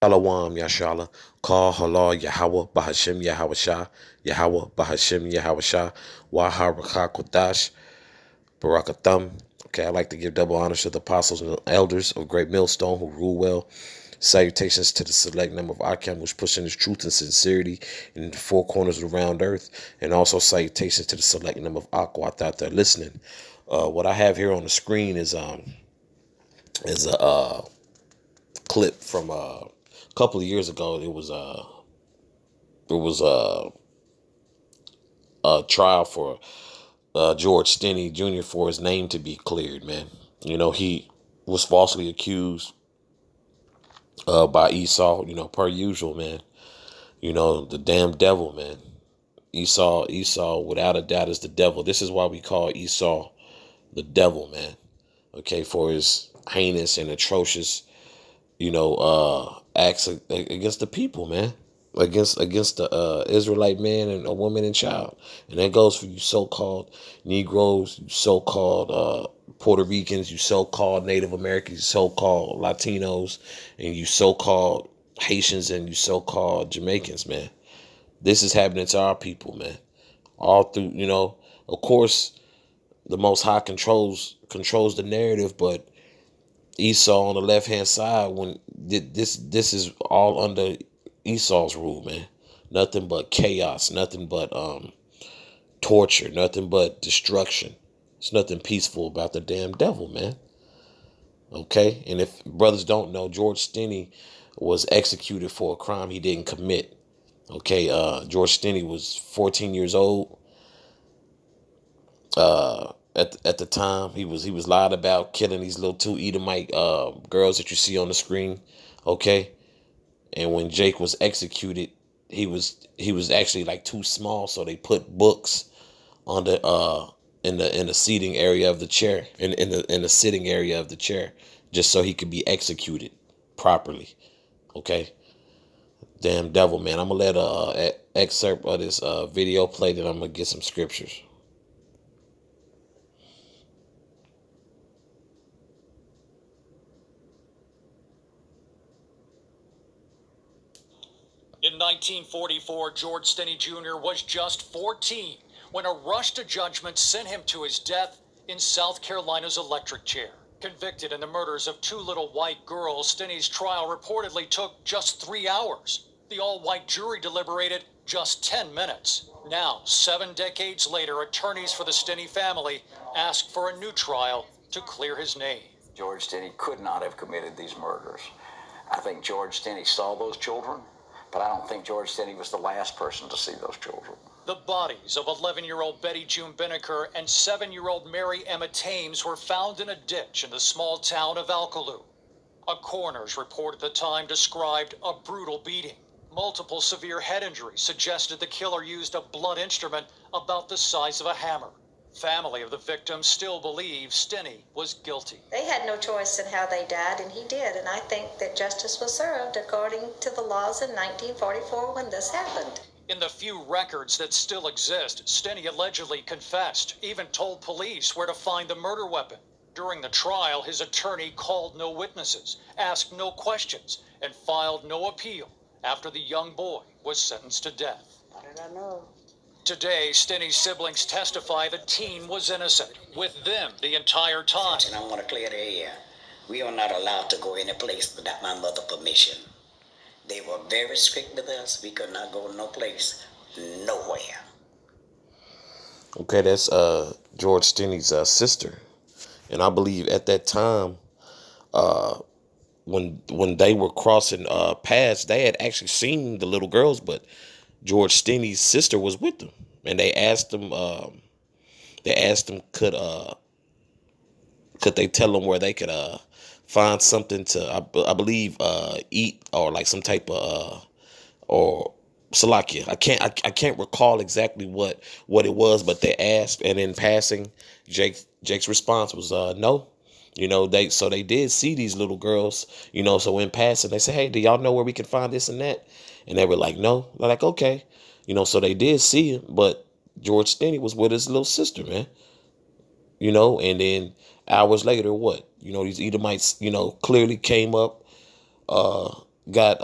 Shalom Yashala, Call Halal Yahweh Bahashim Yahweh Yahweh Bahashim Yahweh Waharakah Kodash Barakathum. Okay, I'd like to give double honors to the apostles and the elders of Great Millstone who rule well. Salutations to the select number of Akim which pushing his truth and sincerity in the four corners of the round earth. And also salutations to the select number of Aquat out there listening. What I have here on the screen is a clip from a couple of years ago. It was a trial for George Stinney Jr. for his name to be cleared. Man, he was falsely accused by Esau. Per usual, man. The damn devil, man. Esau, without a doubt, is the devil. This is why we call Esau the devil, man. Okay, for his heinous and atrocious, acts against the people, man, against the Israelite man and a woman and child, and that goes for you so-called Negroes, you so-called Puerto Ricans, you so-called Native Americans, you so-called Latinos, and you so-called Haitians, and you so-called Jamaicans, man. This is happening to our people, man. All through, of course, the Most High controls the narrative, but Esau on the left hand side, when this is all under Esau's rule, man. Nothing but chaos, nothing but torture, nothing but destruction. It's nothing peaceful about the damn devil, man. Okay, and if brothers don't know, George Stinney was executed for a crime he didn't commit. Okay, George Stinney was 14 years old. At the time, he was lied about killing these little two Edomite girls that you see on the screen. Okay, and when Jake was executed, he was actually like too small, so they put books on the in the seating area of the chair, in the sitting area of the chair, just so he could be executed properly. Okay, damn devil, man. I'm gonna let excerpt of this video play, then I'm gonna get some scriptures. In 1944, George Stinney Jr. was just 14 when a rush to judgment sent him to his death in South Carolina's electric chair. Convicted in the murders of two little white girls, Stinney's trial reportedly took just 3 hours. The all-white jury deliberated just 10 minutes. Now, 7 decades later, attorneys for the Stinney family ask for a new trial to clear his name. George Stinney could not have committed these murders. I think George Stinney saw those children, but I don't think George Stinney was the last person to see those children. The bodies of 11-year-old Betty June Binnicker and 7-year-old Mary Emma Thames were found in a ditch in the small town of Alcaloo. A coroner's report at the time described a brutal beating. Multiple severe head injuries suggested the killer used a blunt instrument about the size of a hammer. Family of the victim still believes Stinney was guilty. They had no choice in how they died, and he did. And I think that justice was served according to the laws in 1944 when this happened. In the few records that still exist, Stinney allegedly confessed, even told police where to find the murder weapon. During the trial, his attorney called no witnesses, asked no questions, and filed no appeal after the young boy was sentenced to death. How did I know? Today, Stinney's siblings testify the teen was innocent, with them the entire time. And I want to clear the air. We are not allowed to go any place without my mother's permission. They were very strict with us. We could not go no place, nowhere. Okay, that's George Stinney's sister, and I believe at that time, when they were crossing paths, they had actually seen the little girls, but George Stinney's sister was with them, and they asked them. Could they tell them where they could find something to, I believe, eat, or like some type of or Salakia. I can't recall exactly what it was, but they asked, and in passing, Jake's response was no. They did see these little girls. So in passing, they said, "Hey, do y'all know where we can find this and that?" And they were like, "No." They're like, "Okay." So they did see him, but George Stinney was with his little sister, man. And then hours later, what? These Edomites, clearly came up got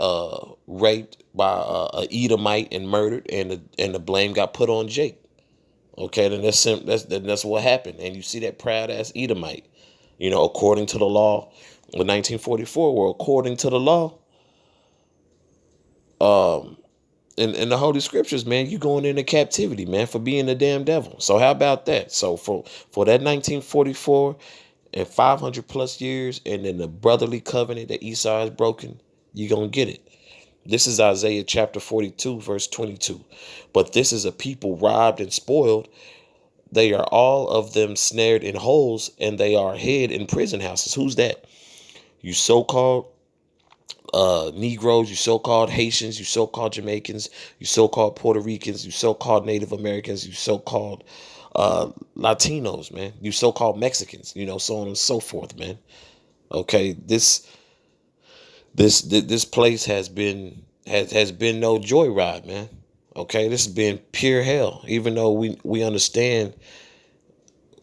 raped by a Edomite and murdered, and the blame got put on Jake. Okay, then that's what happened. And you see that proud ass Edomite, according to the law in 1944, well, according to the law, in the Holy Scriptures, man, you going into captivity, man, for being the damn devil. So how about that? So for that 1944 and 500 plus years, and then the brotherly covenant that Esau has broken, you gonna get it. This is Isaiah chapter 42, verse 22. But this is a people robbed and spoiled. They are all of them snared in holes, and they are hid in prison houses. Who's that? You so-called Negroes, you so-called Haitians, you so-called Jamaicans, you so-called Puerto Ricans, you so-called Native Americans, you so-called Latinos, man. You so-called Mexicans, so on and so forth, man. Okay, this place has been no joyride, man. Okay, this has been pure hell. Even though we understand,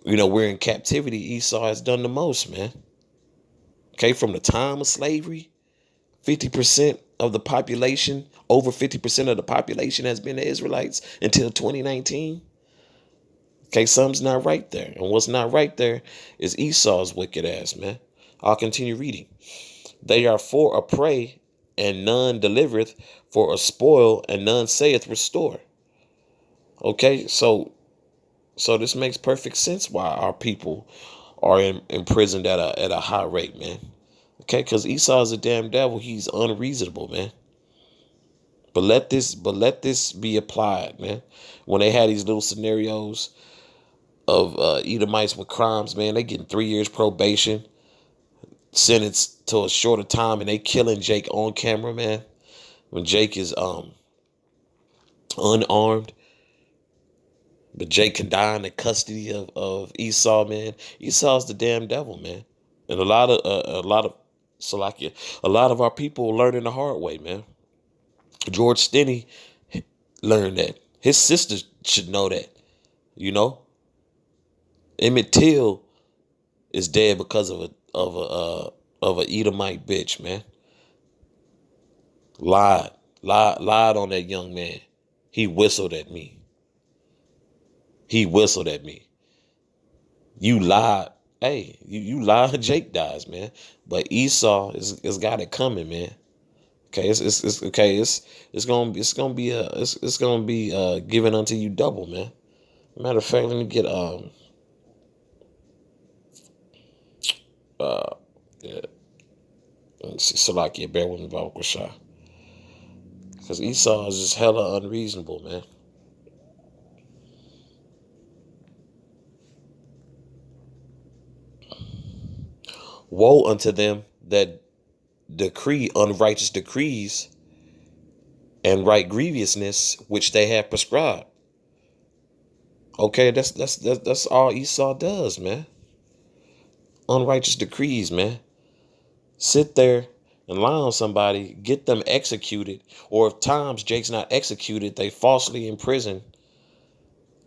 we're in captivity, Esau has done the most, man. Okay, from the time of slavery, 50% of the population, over 50% of the population has been the Israelites until 2019. Okay, something's not right there. And what's not right there is Esau's wicked ass, man. I'll continue reading. They are for a prey, and none delivereth, for a spoil, and none saith restore. Okay, so this makes perfect sense why our people are imprisoned at a high rate, man. Okay, because Esau is a damn devil. He's unreasonable, man. But let this be applied, man. When they had these little scenarios of Edomites with crimes, man, they getting 3 years probation, sentenced to a shorter time, and they killing Jake on camera, man. When Jake is unarmed, but Jake can die in the custody of Esau, man. Esau's the damn devil, man. And a lot of Salakia, a lot of our people learning the hard way, man. George Stinney learned that. His sister should know that. Emmett Till is dead because of a Edomite bitch, man. Lied on that young man. He whistled at me. You lied. Hey, you lied. Jake dies, man. But Esau is got it coming, man. Okay, it's okay. It's gonna be given unto you double, man. Matter of fact, let me get yeah. Let's see, Salakia, bear with me, Baba Kwasha. Because Esau is just hella unreasonable, man. Woe unto them that decree unrighteous decrees and write grievousness which they have prescribed. Okay, that's all Esau does, man. Unrighteous decrees, man. Sit there and lie on somebody, get them executed, or if times Jake's not executed, they falsely imprison.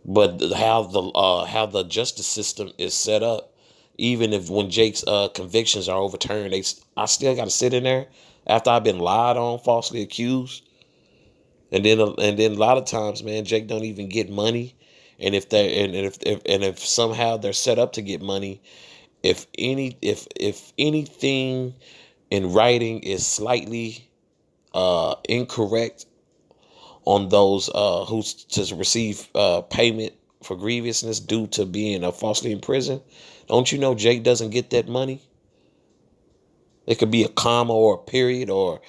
But how the justice system is set up, even if when Jake's convictions are overturned, I still got to sit in there after I've been lied on, falsely accused, and then a lot of times, man, Jake don't even get money, and if somehow they're set up to get money, if anything in writing is slightly incorrect on those who's to receive payment for grievousness due to being falsely in prison, don't you know Jake doesn't get that money? It could be a comma or a period or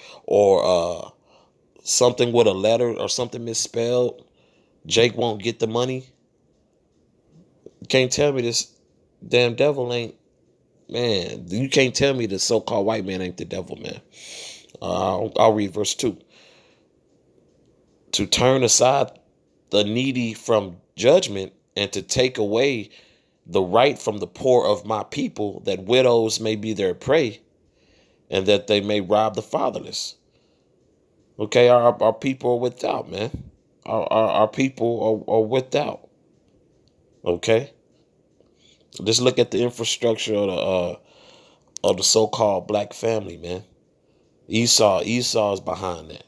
something with a letter or something misspelled. Jake won't get the money. You can't tell me this damn devil ain't, man. You can't tell me the so-called white man ain't the devil, man. I'll read verse 2. To turn aside the needy from judgment, and to take away the right from the poor of my people, that widows may be their prey, and that they may rob the fatherless. Okay, our people are without, man. Our people are without. Okay, just look at the infrastructure of the so-called black family, man. Esau's behind that.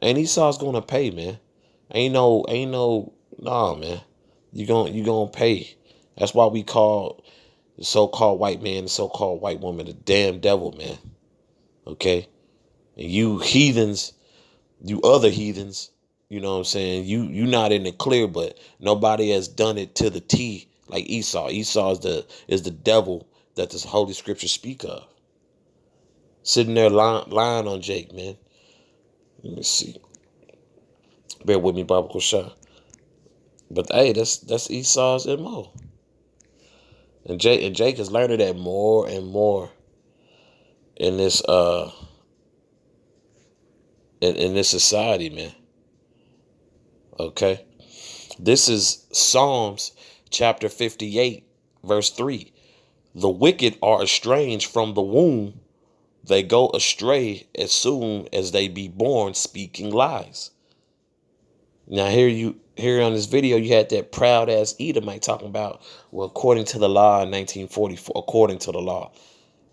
And Esau's gonna pay, man. Nah, man. You gonna pay. That's why we call the so-called white man, the so-called white woman, the damn devil, man. Okay? And you heathens, you other heathens, you know what I'm saying? You not in the clear, but nobody has done it to the T like Esau. Esau is the devil that this holy scripture speak of. Sitting there lying on Jake, man. Let me see. Bear with me, Baba Shah. But hey, that's Esau's MO. And Jake is learning that more and more in this in this society, man. Okay. This is Psalms chapter 58, verse 3. The wicked are estranged from the womb. They go astray as soon as they be born, speaking lies. Now here on this video, you had that proud ass Edomite talking about, well, according to the law in 1944, according to the law.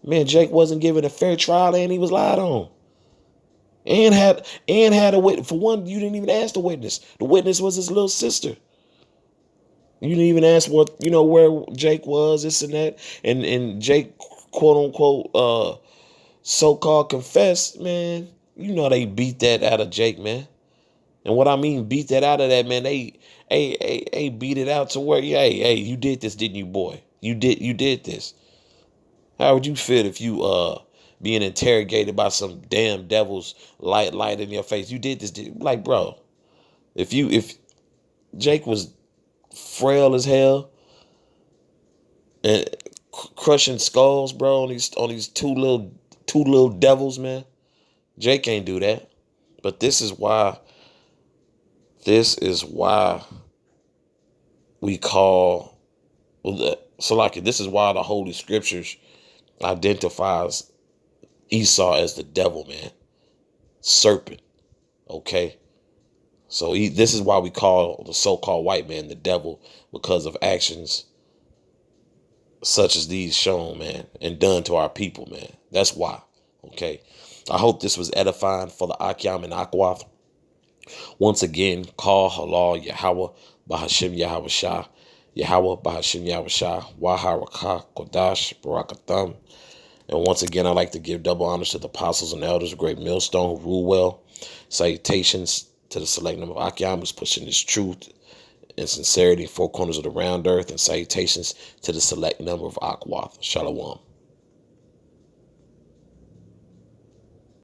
Man, Jake wasn't given a fair trial and he was lied on. And had a witness. For one, you didn't even ask the witness. The witness was his little sister. You didn't even ask where Jake was, this and that. And Jake, quote unquote, so-called confessed, man. You know they beat that out of Jake, man. And what I mean, beat that out of that, man, they beat it out to where, hey, you did this, didn't you, boy? You did this. How would you feel if you being interrogated by some damn devils light in your face? You did this, like, bro. If Jake was frail as hell and crushing skulls, bro, on these two little devils, man. Jake can't do that. But this is why we call Salaki. This is why the Holy Scriptures identifies Esau as the devil, man. Serpent. Okay. So this is why we call the so-called white man the devil, because of actions such as these shown, man, and done to our people, man. That's why. Okay. I hope this was edifying for the Akyam and Akwath. Once again, call halal Yahweh Bahashim Yahweh Shah. Yahweh Bahashim Yahweh Shah. Waharakah Kodash Barakatham. And once again, I'd like to give double honors to the apostles and elders of Great Millstone who rule well. Salutations to the select number of Akyam who's pushing this truth and sincerity in four corners of the round earth. And salutations to the select number of Akwath. Shalom.